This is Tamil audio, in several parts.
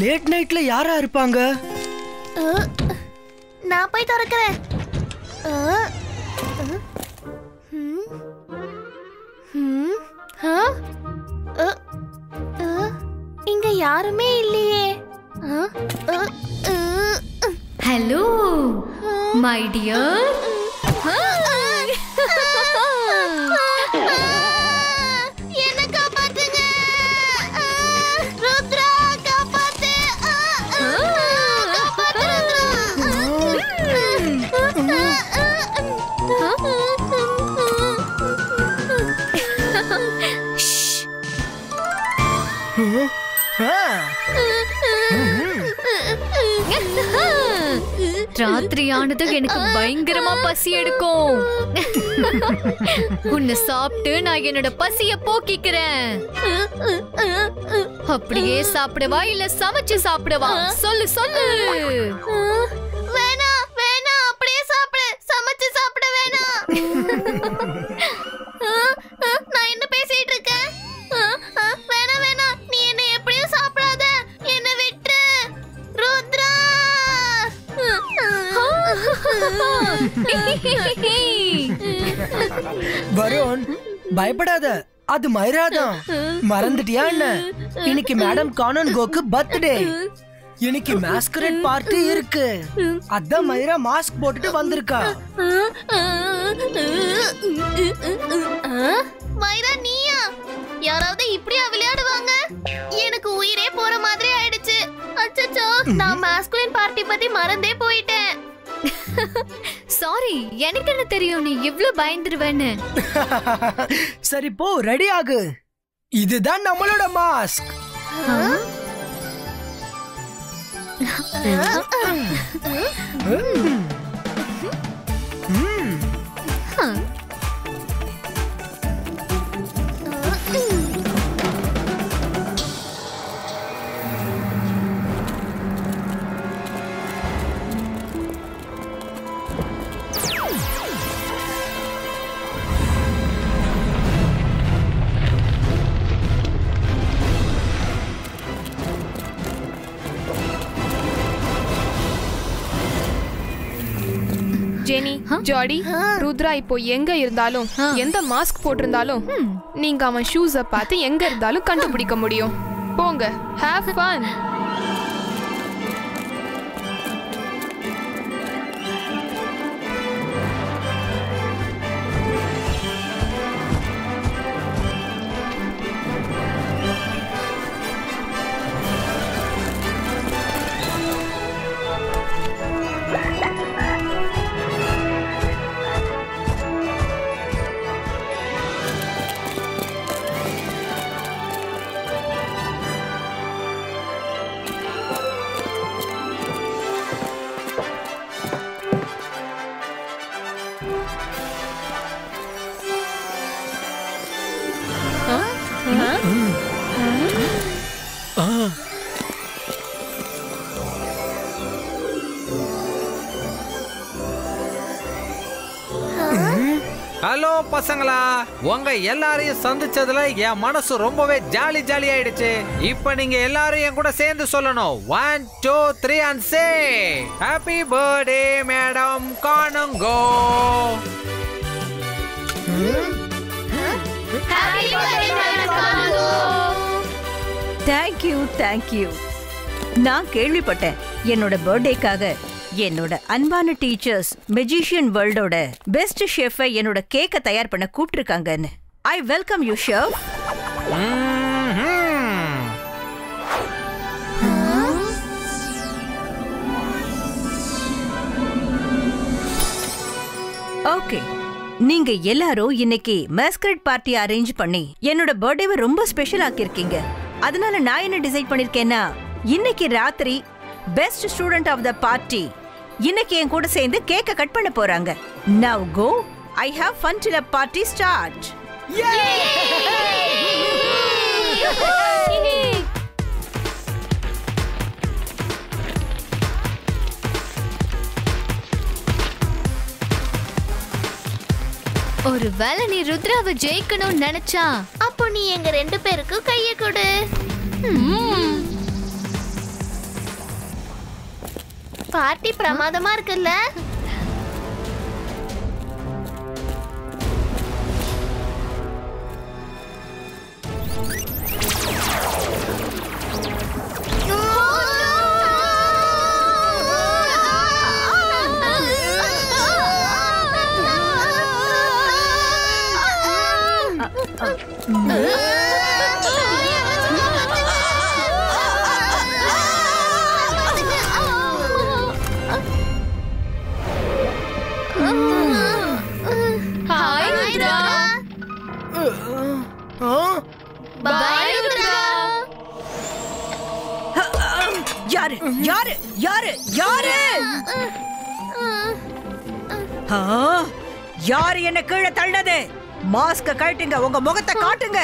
லேட் நைட்ல யாரா இருப்பாங்க? நான் போய் திறக்கிறேன். இங்க யாருமே இல்லையே. Hello my dear. என்ன காப்பாத்துங்க ருத்ரா, காப்பாத்து. ராத்திரி ஆனது எனக்கு பயங்கரமா பசி எடுக்கும். உன்னை சாப்பிட்டு நான் என்னோட பசிய போக்கிக்கிறேன். அப்படியே சாப்பிடவா இல்ல சமைச்சு சாப்பிடவா? சொல்லு சொல்லு. வேணாம் வேணாம், அப்படியே சாப்பிடு. சமைச்சு சாப்பிட வேணாம். நான் என்ன பேசிட்டு இருக்கேன்? வேணாம் வேணாம், நீ என்ன எப்படியும் சாப்பிடாத. என்ன விட்டு ருத்ரா. வருண், பயப்படாத, அது மைரா தான். மறந்துட்டியா என்ன? இன்னைக்கு மேடம் கானன் கோக்கு பர்த்டே. இன்னைக்கு மாஸ்கரேட் பார்ட்டி இருக்கு. அதான் மைரா மாஸ்க் போட்டுட்டு வந்திருக்கா. மைரா நீயா? யாராவது இப்படியா விளையாடுவாங்க? எனக்கு உயிரே போற மாதிரி ஆயிடுச்சு. அச்சச்சோ, நான் மாஸ்குலின் பார்ட்டி பத்தி மறந்தே போயிட்டேன். சாரி, எனக்கு என்ன தெரியும் நீ இவ்ளோ பயந்துருவேன்னு. சரி போ, ரெடி ஆகு. இதுதான் நம்மளோட மாஸ்க். ஜெனி, ஜாடி, ருத்ரா இப்போ எங்க இருந்தாலும் எந்த மாஸ்க் போட்டிருந்தாலும் நீங்க அவன் ஷூஸ பார்த்து எங்க இருந்தாலும் கண்டுபிடிக்க முடியும். போங்க, ஹேவ் ஃபன். ஹலோ பசங்களா, உங்க எல்லாரையும் சந்திச்சதுல என் மனசு ரொம்பவே ஜாலி ஜாலி ஆயிடுச்சு. இப்ப நீங்க எல்லாரும் என் கூட சேர்ந்து சொல்லணும். 1 2 3 and say happy birthday madam Kanungo. Happy birthday madam Kanungo. Thank you. நான் கேள்விப்பட்டேன் என்னோட பர்த்டேக்காக என்னோட அன்பான டீச்சர்ஸ் மெஜிஷியன் வேர்ல்டோட பெஸ்ட் ஷெஃபை என்னோட கேக்க தயார் பண்ண கூப்பிட்டுருக்காங்கன்னு. I welcome you chef. Okay, நீங்க எல்லாரும் இன்னைக்கு மாஸ்கரேட் பார்ட்டி அரேஞ்ச் பண்ணி என்னோட பர்த்டேவை ரொம்ப ஸ்பெஷல் ஆக்கியிருக்கீங்க. அதனால நான் என்ன டிசைட் பண்ணிருக்கேன்னா, இன்னைக்கு ராத்திரி best student of the party இன்னைக்கு என் கூட சேர்ந்து கேக்க கட் பண்ண போறாங்க. Now go. I have fun till the party starts. ஒரு வேளை நீ ருத்ராவை ஜெயிக்கணும்னு நினைச்சா அப்போ நீ எங்க 2 பேருக்கும் கைய கொடு. பார்ட்டி பிரமாதமா இருக்குல்ல? யாரு யாரு யாரு யாரு யாரு என்ன கீழே தள்ளது? மாஸ்க கழட்டுங்க, உங்க முகத்தை காட்டுங்க.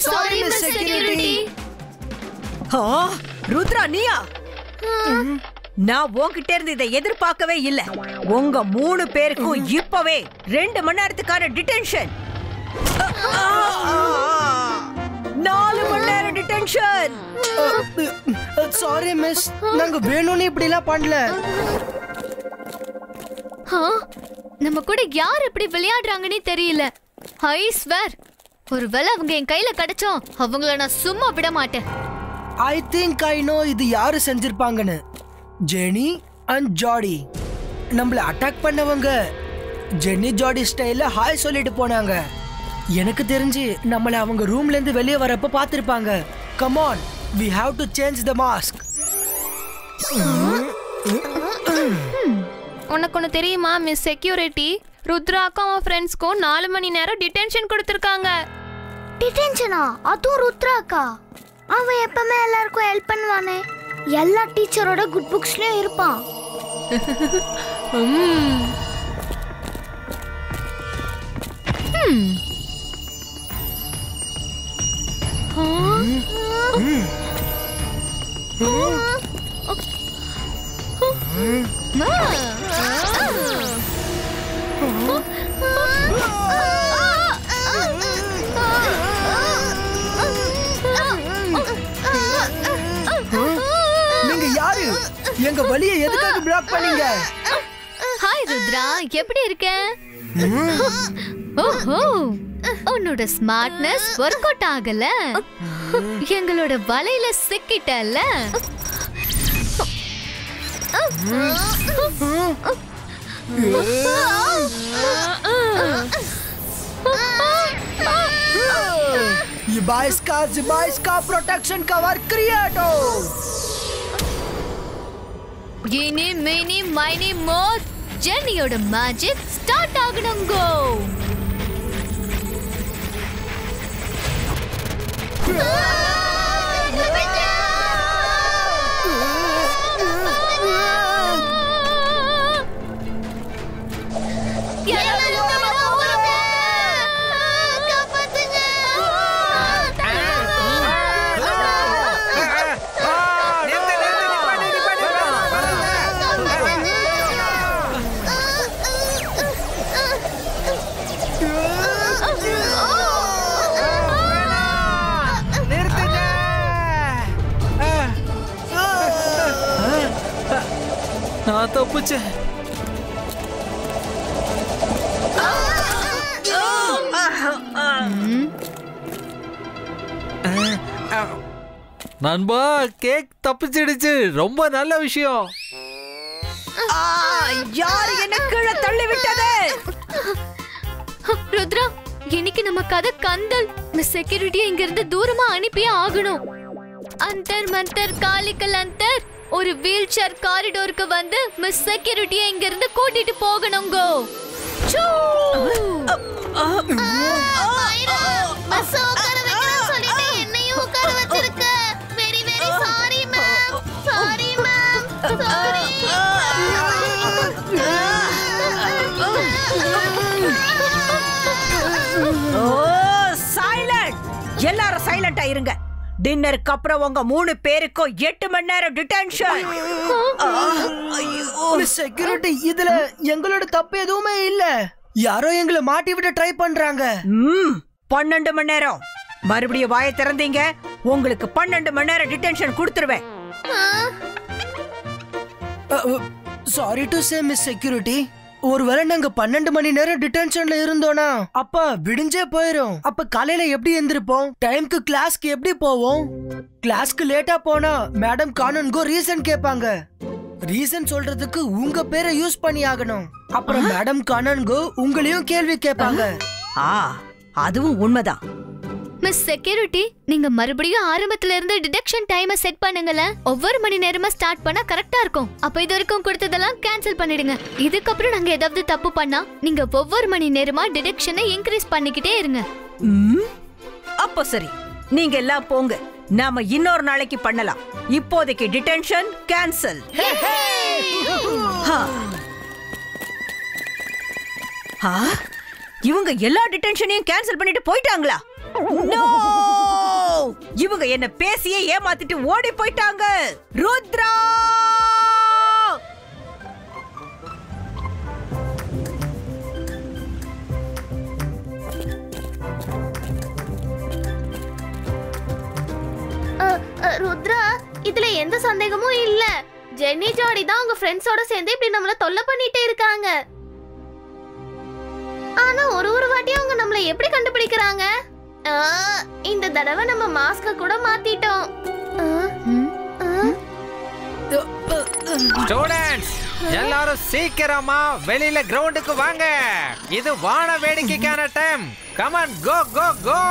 Sorry miss security. ருத்ரா நீயா? நான் உன்கிட்ட இருந்து இதை எதிர்பார்க்கவே இல்ல. உங்க 3 பேருக்கும் இப்பவே 2 மணி நேரத்துக்கான டிடென்ஷன். 4 மணி நேரம் டிடென்ஷன். சாரி மிஸ், நாங்க வேணும்னு இப்படி எல்லாம் பண்ணல. நம்ம கூட யார் இப்படி விளையாடுறாங்கன்னே தெரியல. ஐ ஸ்வேர், ஒருவேளை அவங்க என் கையில கிடைச்சோம் அவங்கள நான் சும்மா விட மாட்டேன். ஐ திங்க் ஐ நோ இது யாரு செஞ்சிருப்பாங்கன்னு. ஜெனி அண்ட் ஜாடி. நம்மள அட்டாக் பண்ணவங்க ஜெனி ஜாடி ஸ்டைல்ல ஹாய் சொல்லிட்டு போனாங்க. எனக்கு தெரிஞ்சு நம்மள அவங்க ரூம்ல இருந்து வெளியே வரப்ப பாத்திருப்பாங்க. Come on, we have to change the mask. உனக்கு ஒன்று தெரியுமா மிஸ் செக்யூரிட்டி? ருத்ராக்கும் அவன் ஃப்ரெண்ட்ஸ்க்கும் 4 மணி நேரம் டிடென்ஷன் கொடுத்துருக்காங்க. டிடென்ஷனா? அதுவும் ருத்ராக்கா? அவன் எப்பவுமே எல்லாருக்கும் ஹெல்ப் பண்ணுவானே, எல்லா டீச்சரோட குட் புக்ஸ்லயும் இருப்பான். நீங்க யாரு? எங்க வழியை எதுக்காக பிளாக் பண்ணீங்க? ஹாய் ருத்ரா, எப்படி இருக்க? ஓஹோ, உன்னோட ஸ்மார்ட்னஸ் ஒர்க் அவுட் ஆகல. எங்களோட வலையில சிக்கிட்டல. जिबाइस का प्रोटेक्शन कवर क्रिएटो. Gini mini mini mo, ஜெனியோட மேஜிக் ஸ்டார்ட் ஆகணுங்க. நான் தப்புச்சேன். நண்பா, கேக் தப்பிச்சிடுச்சு. ரொம்ப நல்ல விஷயம். யாரு என்ன கீழே தள்ளி விட்டது? ருத்ரா, இன்னைக்கு நம்ம கதை கந்தல். மிஸ் செக்யூரிட்டியை இங்க இருந்து தூரமா அனுப்பியே ஆகணும். அந்தர் மந்தர் காலிக்கல் அந்தர் ஒரு வீல் சேர் காரிடோருக்கு வந்து மிஸ் செக்யூரிட்டியை இங்க இருந்து கூட்டிட்டு போகணுங்க. பஸ் உட்கார வைக்கிறேன்னு சொல்லிட்டு என்னையும் உட்கார வச்சிருக்க. Very very sorry ma'am. Sorry ma'am. Sorry. Silent. எல்லாரும் சைலண்டா இருங்க. டின்னருக்கு அப்புறம் உங்க 3 பேருக்கும் 8 மணி நேரம் டிடென்ஷன். மிஸ் செக்யூரிட்டி, இதுல எங்களோட தப்பு எதுவுமே இல்ல. யாரோ எங்களை மாட்டி விட ட்ரை பண்றாங்க. 12 மணி நேரம். மறுபடியும் வாயை திறந்தீங்க, உங்களுக்கு 12 மணி நேரம் டிடென்ஷன் கொடுத்துருவேன். Sorry to say miss security, ஒருவேளை நாங்க 12 மணி நேரம் டிடென்ஷன்ல இருந்தோம்னா அப்ப விடிஞ்சே போயிரும். அப்ப காலையில எப்படி எந்திருப்போம்? டைம்க்கு கிளாஸ்க்கு எப்படி போவோம்? கிளாஸ்க்கு லேட்டா போனா மேடம் கானன்கோ ரீசன் கேட்பாங்க. ரீசன் சொல்றதுக்கு உங்க பேரை யூஸ் பண்ணி ஆகணும். அப்புறம் மேடம் கானன்கோ உங்களையும் கேள்வி கேட்பாங்க. அதுவும் உண்மைதான். மிஸ் செக்யூரிட்டி, நீங்க மறுபடியும் ஆரம்பத்துல இருந்து டிடெக்ஷன் டைமை செட் பண்ணுங்கல. ஒவ்வொரு மணி நேரமா ஸ்டார்ட் பண்ணா கரெக்டா இருக்கும். அப்ப இது வரைக்கும் கொடுத்ததெல்லாம் கேன்சல் பண்ணிடுங்க. இதுக்கப்புறம் நாங்க ஏதாவது தப்பு பண்ணா நீங்க ஒவ்வொரு மணி நேரமா டிடெக்ஷனை இன்க்ரீஸ் பண்ணிக்கிட்டே இருங்க. அப்போ சரி, நீங்க எல்லாம் போங்க. நாம இன்னொரு நாளைக்கு பண்ணலாம். இப்போதைக்கு டிடென்ஷன் கேன்சல். இவங்க எல்லா டிடென்ஷனையும் கேன்சல் பண்ணிட்டு போயிட்டாங்களா? நோ! இவங்க என்ன பேசியே ஏமாத்திட்டு ஓடி போயிட்டாங்க. ருத்ரா! ருத்ரா, இதுல எந்த சந்தேகமும் இல்ல. ஜென்னி ஜாடி தான் உங்க ஃப்ரெண்ட்ஸோட சேர்ந்து இப்படி நம்மள தொல்லை பண்ணிட்டே இருக்காங்க. ஆனா ஒரு வாட்டியும் அவங்க நம்மள எப்படி கண்டுபிடிக்கிறாங்க? இந்த தடவை நம்ம மாஸ்க கூட மாத்திட்டோம். ஸ்டூடண்ட்ஸ், எல்லாரும் சீக்கிரமா வெளியில கிரவுண்டுக்கு வாங்க. இது வான வேடிக்கைக்கான டைம். கம் ஆன், கோ கோ கோ.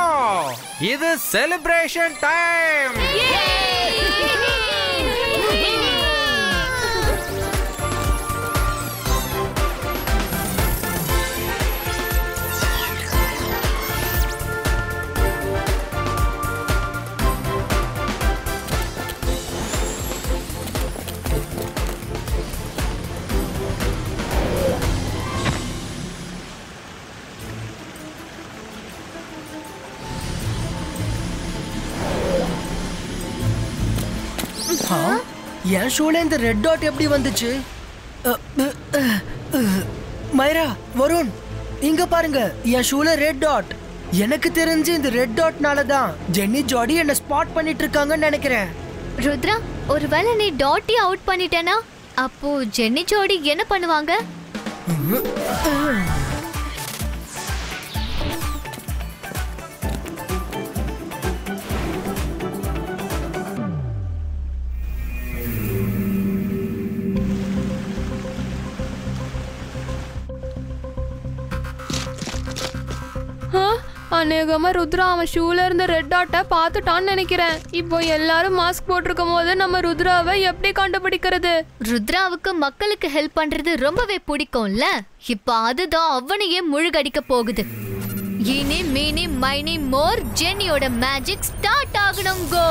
இது செலிப்ரேஷன் டைம். என் ஷூல இந்த ரெட் டாட் எப்படி வந்துச்சு? மைரா, வருண், இங்க பாருங்க, என் ஷூல ரெட் டாட். எனக்கு தெரிஞ்சு இந்த ரெட் டாட்னால தான் ஜென்னி ஜாடி என்ன ஸ்பாட் பண்ணிட்டு இருக்காங்கன்னு நினைக்கிறேன். ருத்ரா, ஒருவேளை நீ டாட்டி அவுட் பண்ணிட்டேனா அப்போ ஜென்னி ஜாடி என்ன பண்ணுவாங்க? அநேகமா ருத்ரா அவன் ஷூல இருந்த ரெட் டாட்டை பார்த்துட்டான்னு நினைக்கிறேன். இப்போ எல்லாரும் மாஸ்க் போட்டிருக்கும் போது நம்ம ருத்ராவை எப்படி கண்டுபிடிக்கிறது? ருத்ராவுக்கு மக்களுக்கு ஹெல்ப் பண்றது ரொம்பவே பிடிக்கும்ல. இப்ப அதுதான் அவனையே முழுகடிக்க போகுது. இனி மீனி மைனி மோர் ஜென்னியோட மேஜிக் ஸ்டார்ட் ஆகணும். கோ!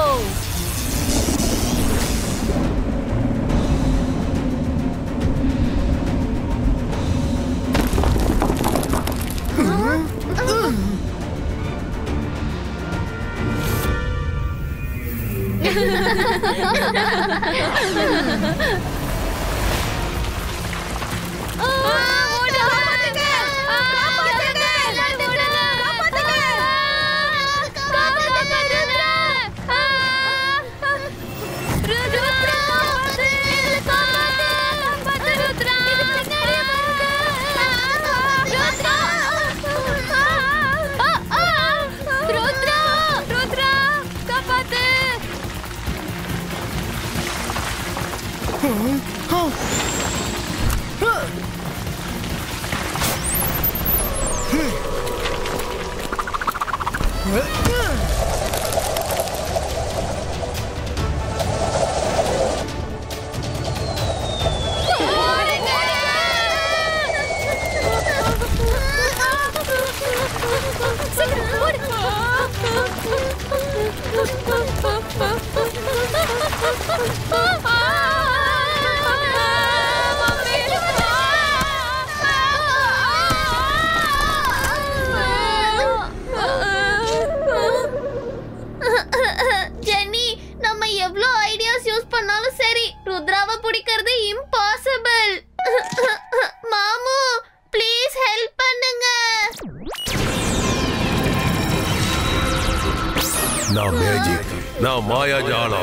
ना मैजिक ना माया जाल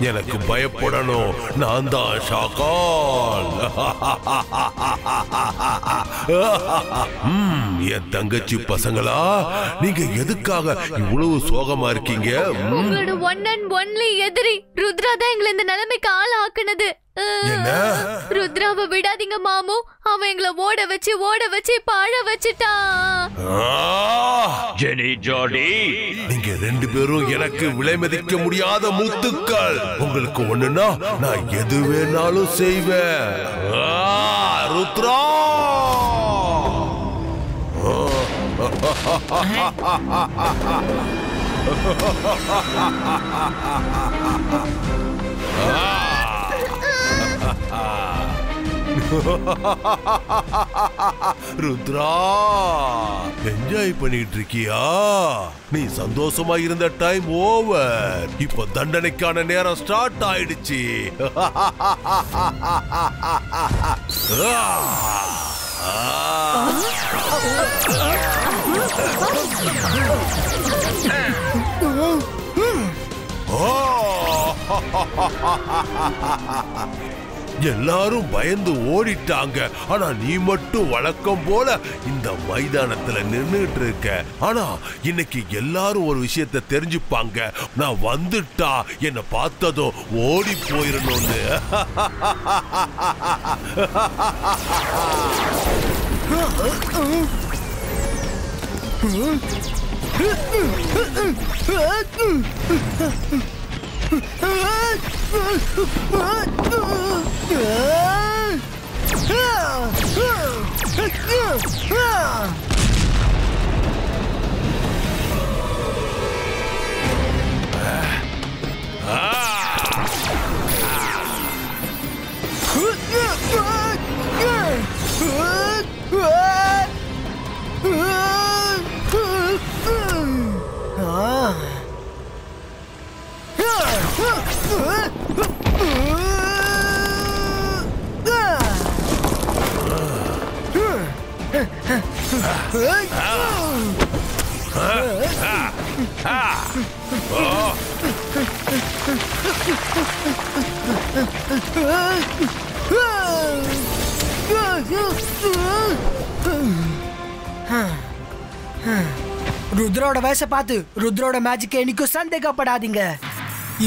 எனக்கு பயப்படணும். நான் தான் ஷாக்கால். என் தங்கச்சி பசங்களா, நீங்க எதுக்காக இவ்வளவு சோகமா இருக்கீங்க? உங்களோட ஒன் அண்ட் ஒன்லி எதிரி ருத்ரா தான் எங்களை இந்த நிலைமைக்கு ஆள் ஆக்குனது. ருத்ராவை விடாதீங்க மாமு. அவன் எங்களை ஓட வச்சு பாழ வச்சுட்டான். ஜெனி, ஜாடி, நீங்க ரெண்டு பேரும் எனக்கு விலை மதிக்க முடியாத முத்துக்கள். உங்களுக்கு ஒண்ணுன்னா நான் எது வேணாலும் செய்வேன். ருத்ரா, ருத்ரா, என்ஜாய் பண்ணிட்டு இருக்கியா? நீ சந்தோஷமா இருந்த டைம் ஓவர். இப்ப தண்டனைக்கான நேரம் ஸ்டார்ட் ஆயிடுச்சு. எல்லாரும் பயந்து ஓடிட்டாங்க. ஆனா நீ மட்டும் வழக்கம் போல இந்த மைதானத்துல நின்னுட்டு இருக்க. ஆனா இன்னைக்கு எல்லாரும் ஒரு விஷயத்தை தெரிஞ்சுப்பாங்க. நான் வந்துட்டா என்ன பார்த்ததும் ஓடி போயிடணும்னு. ருத்ரோட வயசை பார்த்து ருத்ரோட மேஜிக் என்னைக்கும் சந்தேகப்படாதீங்க.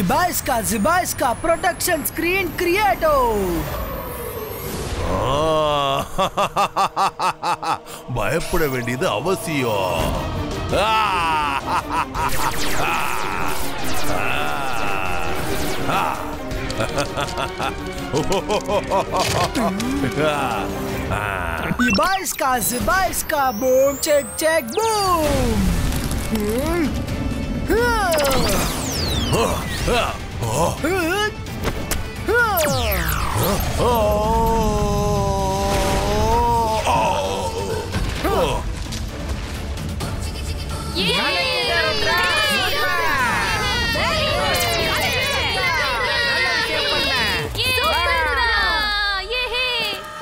இபாஸ்கா ஜிபாஸ்கா ப்ரொடக்ஷன் ஸ்கிரீன் கிரியேட்டோ. பயப்பட வேண்டியது அவசியம். இபாஸ்கா ஜிபாஸ்கா பூம் செக் செக் பூம்.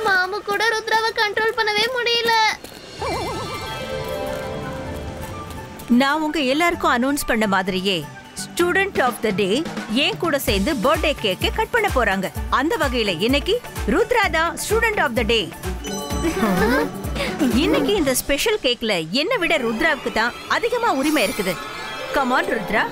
மாமு கூட ருத்ராவை கண்ட்ரோல் பண்ணவே முடியல. நான் உங்க எல்லாருக்கும் அனௌன்ஸ் பண்ண மாதிரியே ஸ்டூடெண்ட் ஆஃப் த டே ஏன் கூட சேர்ந்து பர்த்டே கேக்கை கட் பண்ண போறாங்க. அந்த வகையில இன்னைக்கு ருத்ரா தான் ஸ்டூடெண்ட் ஆஃப் த டே. இன்னைக்கு இந்த ஸ்பெஷல் கேக்ல என்ன விட ருத்ராவுக்கு தான் அதிகமா உரிமை இருக்குது. Come on Rudra.